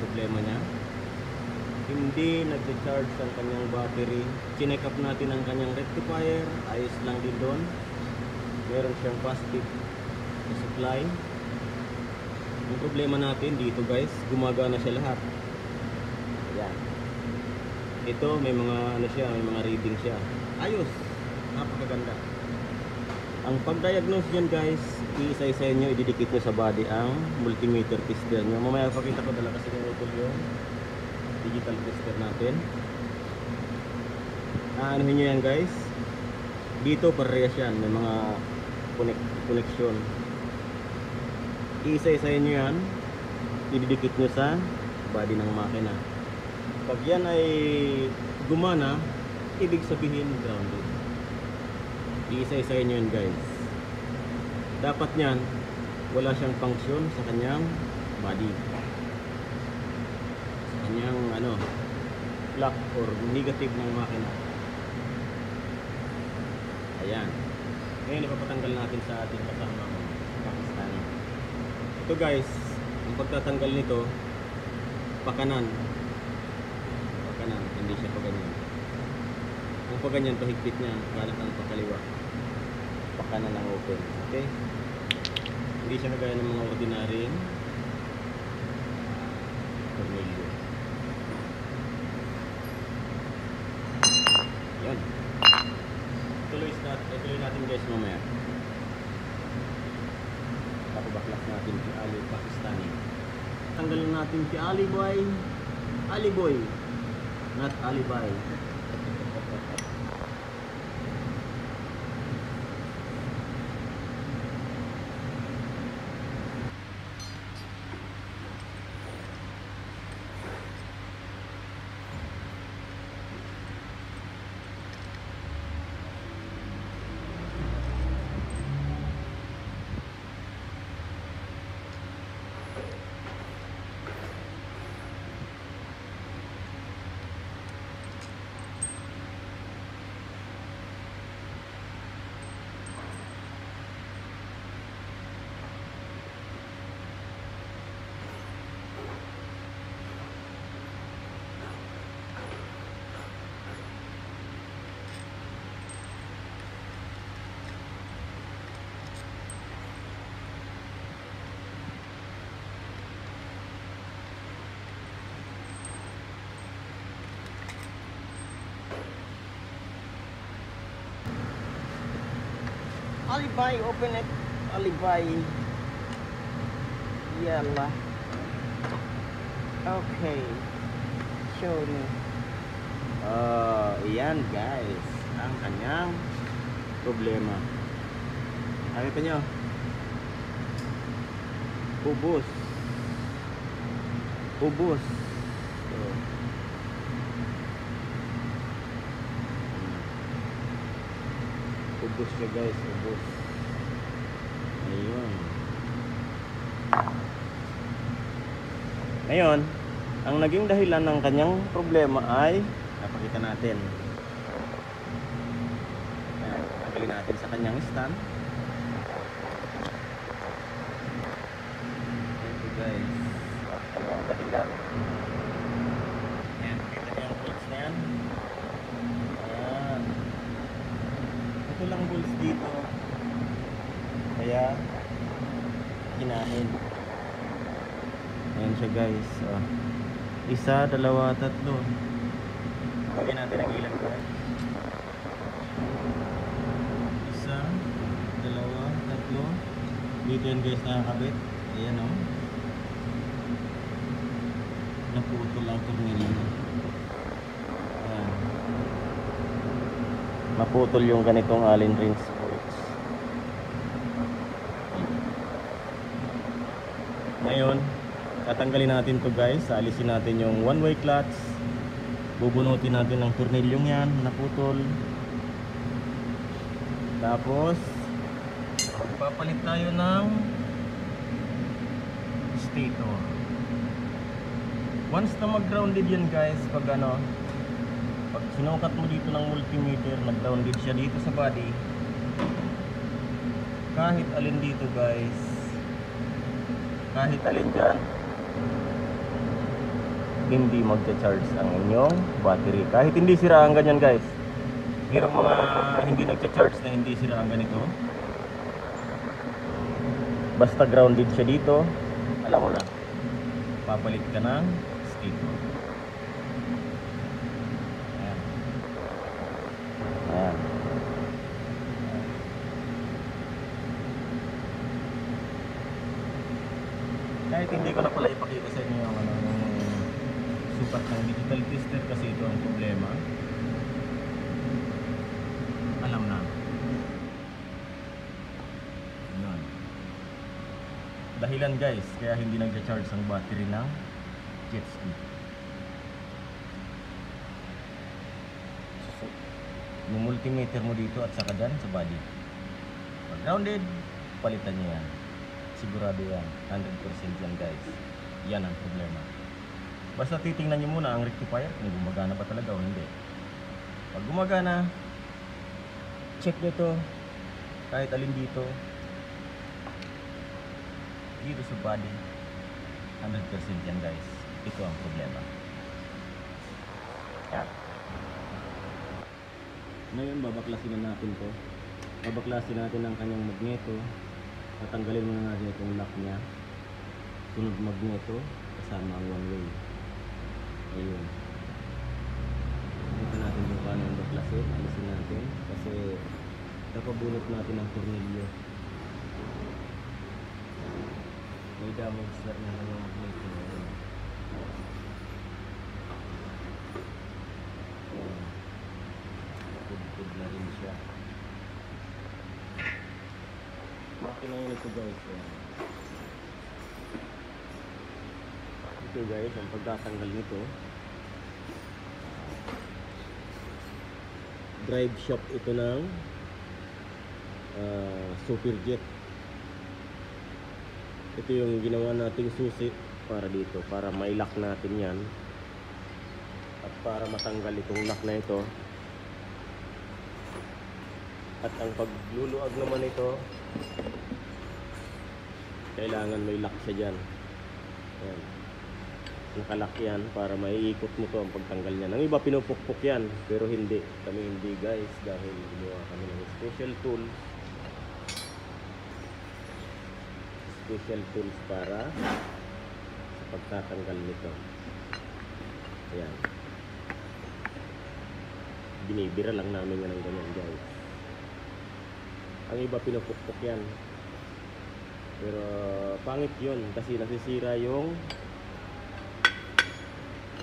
problema niya. Hindi nag-charge ang kanyang battery. Chinek up natin ang kanyang rectifier, ayos lang din doon. Meron siyang positive na supply. Yung problema natin dito guys, gumagana siya lahat. Ayan. Ito may mga ano siya, may mga reading siya. Ayos, napakaganda. Ang pag-diagnose niyan guys, iisa-isa nyo, ididikit nyo sa body ang multimeter tester nyo. Mamaya pakita ko dala kasi ng utol yung digital tester natin. Anuhin nyo yan guys. Dito parehas yan, may mga connection. Iisa-isa nyo yan, ididikit nyo sa body ng makina. Pag yan ay gumana, ibig sabihin grounded. Iisa-isa nyo yan guys. Dapat nyan, wala siyang function sa kanyang body, sa kanyang black or negative ng makina. Ayan. Ngayon ipapatanggal natin sa ating kasama Pakistani. Ito guys, ang pagtatanggal nito, pakanan, hindi siya paganyan. Kung paganyan, pahigpit niya, kanan ang pakaliwa, pakanan ang open. Okay, hindi siya kagaya ng mga ordinary tornilyo. Yan, tuloy natin guys mamaya. Baklas natin si Ali Pakistani. Tanggalin natin si Ali Boy, not Alibay. Alibay, open it. Alibay. Yalla. Okay. Show me. Yan guys, ang kanyang problema. Nakita nyo? Ubos. Ubos siya guys, ubos. Ayun. Ngayon, ang naging dahilan ng kanyang problema ay napakita natin. Ayan, tanggalin natin sa kanyang stand. Ito guys, dahilan. Ayan, kita niyo ang bolts na yan. Ayan. Ito lang bolts dito, kaya kinain. Ayan siya guys. Isa, dalawa, tatlo. Lagyan natin ang ilan guys. Isa, dalawa, tatlo. Dito yan guys nakakabit. Ayan o. Naputol ang tornilyo. Ayan. Naputol yung ganitong allen rings bolts. Ngayon, tatanggalin natin to guys. Alisin natin yung one way clutch. Bubunutin natin ang tornilyong yan, naputol. Tapos papalit tayo ng stator. Once na mag-grounded yan guys, pag sinukat mo dito ng multimeter, nag-grounded siya dito sa body, kahit alin dito guys, kahit alin dyan, hindi magcha-charge ang inyong battery. Kahit hindi sira ang ganyan guys. Merong mga hindi nagcha-charge na hindi sira ang ganito. Basta grounded siya dito, alam mo na, papalit ka ng sticker. Ayan. Ayan. Kahit hindi ko na pala ipakita sa inyo yung sukat ng digital tester kasi ito ang problema. Alam na. Yun. Dahilan guys, kaya hindi nagcha-charge ang battery ng jet ski. Yung multimeter mo dito at saka dyan sa body. Pag grounded, palitan nyo yan. Sigurado yan, 100% yan guys. Yan ang problema. Basta titingnan nyo muna ang rectifier kung gumagana ba talaga o hindi. Pag gumagana, check nyo to kahit alin dito sa body, 100% yan guys. Ito ang problema. Yan. Ngayon babaklasin na natin to. Babaklasin natin ang kanyang magneto. Tatanggalin muna natin itong lock niya. Sunod magneto kasama ang one way. Ayun. Ito natin yung paano yung baklasin. Alisin natin kasi napabunot natin ang tornilyo. May damage na rin ang magneto. Pud na rin siya. Makina yun ito guys. Ito guys, ang pagtatanggal nito. Drive shaft ito ng Superjet. Ito yung ginawa nating susi para dito, para mai-lock natin yan. At para matanggal itong lock na ito. At ang pagluluag naman ito, kailangan may lock siya dyan. Ayan. Nakalock yan para maiikot mo to ang pagtanggal niya. Ang iba pinupukpok yan, pero hindi. Kami hindi guys, dahil gumawa kami ng special tools. Special tools para sa pagtatanggal nito. Ayan. Binibira lang namin yan ng ganyan guys. Ang iba pinupukpok yan. Pero pangit yun kasi nasisira yung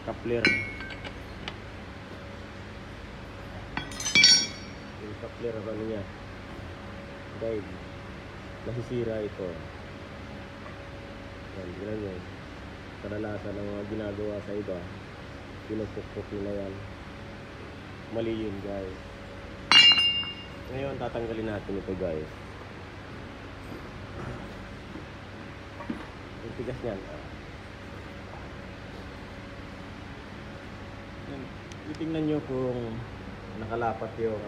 coupler. Yung coupler ano niya, guide, nasisira ito. Yan, gano'n yun. Kadalasan ng mga ginagawa sa iba, pinupukpok nila yan. Mali yun guys. Ngayon tatanggalin natin ito guys. Yung tigas niyan. Itingnan nyo kung nakalapat yung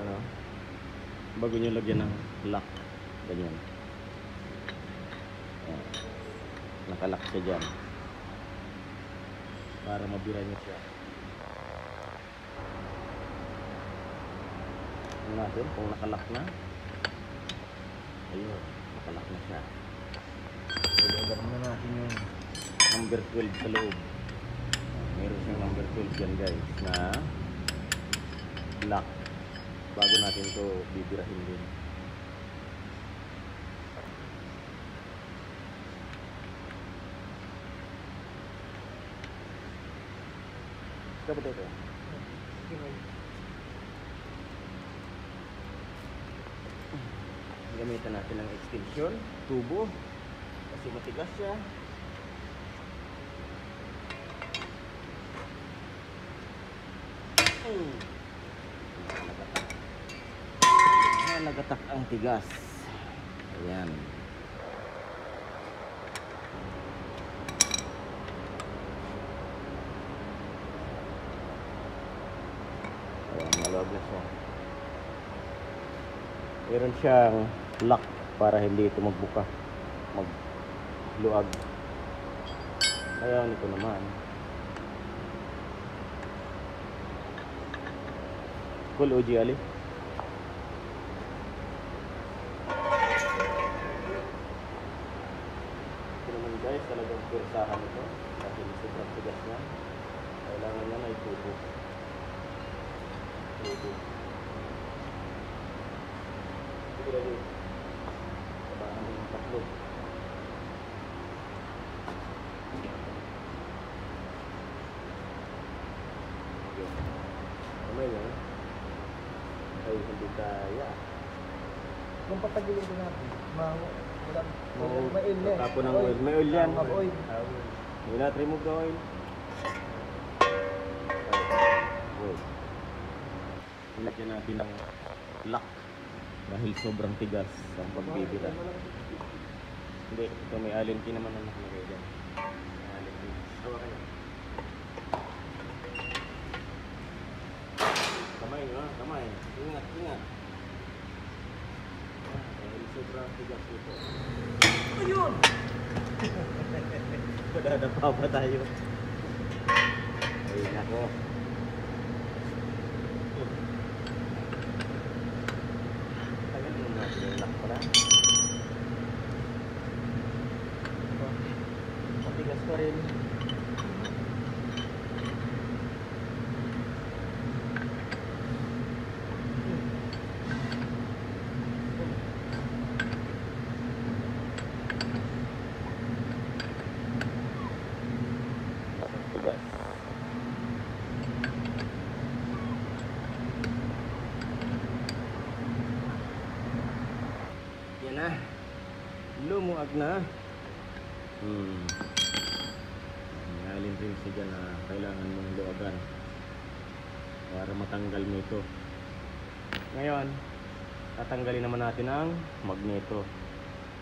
bago nyo lagyan ng lock. Ganyan. Nakalock siya dyan. Para mabira nyo siya. Natin kung nakalock na. Ayun, nakalock na siya. Ilagay na natin yung number 12 sa loob. Meron siyang number 12 dyan guys na lock. Bago natin ito bibirahin din. Dapat ito. Gamitan natin ng extension, tubo, kasi matigas siya. Nagatak ang tigas. Ayan. Ayan, maluwag na siya. Meron siyang lock para hindi ito magbuka, magluag. Ayan, ito naman Full OG ali. Ito naman guys, talagang pwersahan ito. Dahil sobrang tigas niya. Kailangan niya na itubo. Itubo. Ito lagi. Tabahan mo yung tatlo. Kamay na. Ay, hindi kaya. Kung patagilin din natin, may oil yan. Tapon ng oil. May oil yan. Oil. Do not remove the oil. Oil. Ilagyan natin ng lock dahil sobrang tigas ang pagbibira. Hindi, ito may allen key naman ang nakalagay dyan. Allen key. Hawakan niya. Kamay nga, kamay. Ingat, ingat. Dahil sobrang tigas ito. Ayun! Madadapa pa tayo. Ay, nako. Tagal mo natin yung lock pala. Matigas pa rin. Tigas. Yan na. Lumuag na. Alin rin siya na kailangan mong luwagan para matanggal mo ito. Ngayon, tatanggalin naman natin ang magneto.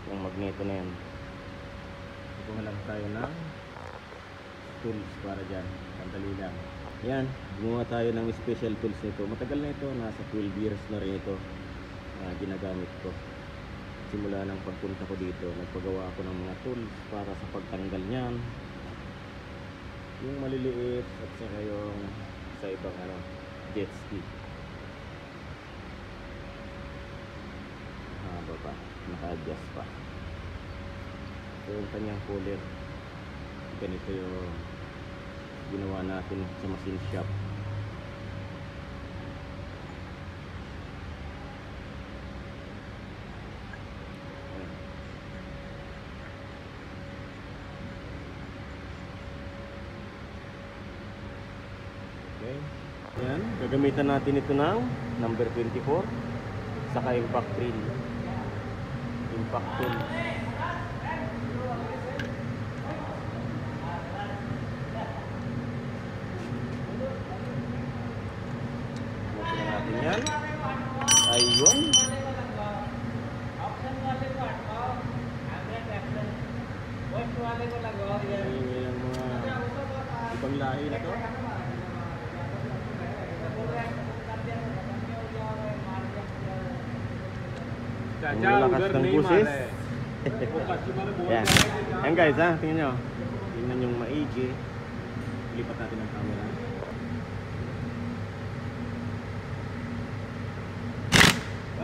Yung magneto na yan. Gumawa lang tayo ng tools para dyan. Sandali lang. Yan, gumawa tayo ng special tools nito. Matagal na ito, nasa 12 years na rin ito na ginagamit ko. Simula ng pagpunta ko dito, nagpagawa ako ng mga tools para sa pagtanggal niyan. Yung maliliit at saka yung sa ibang jet ski. Haba pa, naka-adjust pa. So yung kanyang cooler, ganito yung ginawa natin sa machine shop. Okay. Yan, gagamitan natin ito ng number 24 saka impact drill. Impact tool. Gamitin natin yan. Ayun. Yung mga ibang lahi na to. Ang lakas ng busis. Yan. Yan guys ha, tingnan nyo. Tingnan yung maigi. Lipat natin ang camera.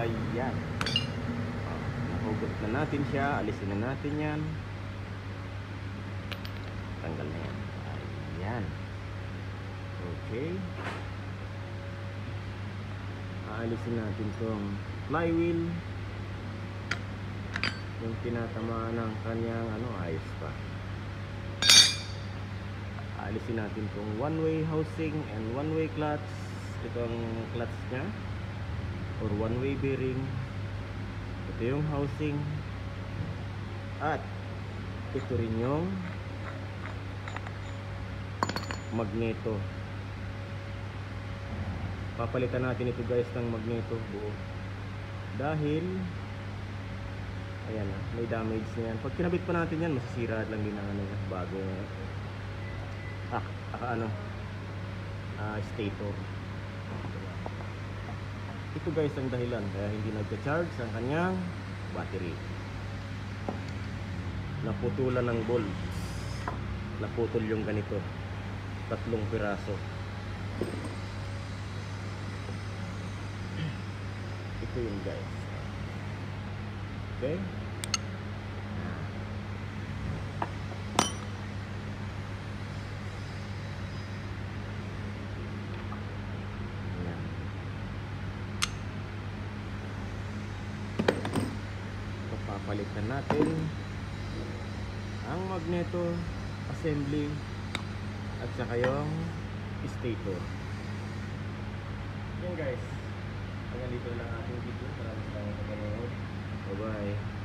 Ayan. Nahugot na natin siya. Alisin na natin yan. Tanggal na yan. Ayan. Okay. Aalisin natin tong flywheel. Yung tinatamaan ng kanyang ayos pa. Aalisin natin tong one-way housing and one-way clutch. Itong clutch nya or one-way bearing. Ito yung housing. At ito rin yung magneto. Papalitan natin ito guys ng magneto buo. Dahil ayan na, may damage na yan. Pag kinabit pa natin yan, masisira lang din ang bagong stator. Ito guys ang dahilan kaya hindi nagka-charge ang kanyang battery. Naputulan ng bolts. Naputol yung ganito. 3 piraso. Ito yun guys. Okay? Ayan. Papapalitan natin ang magneto assembly at saka yung stator. Yan guys, hanggang dito lang ating video. Maraming salamat sa panonood. Bye bye.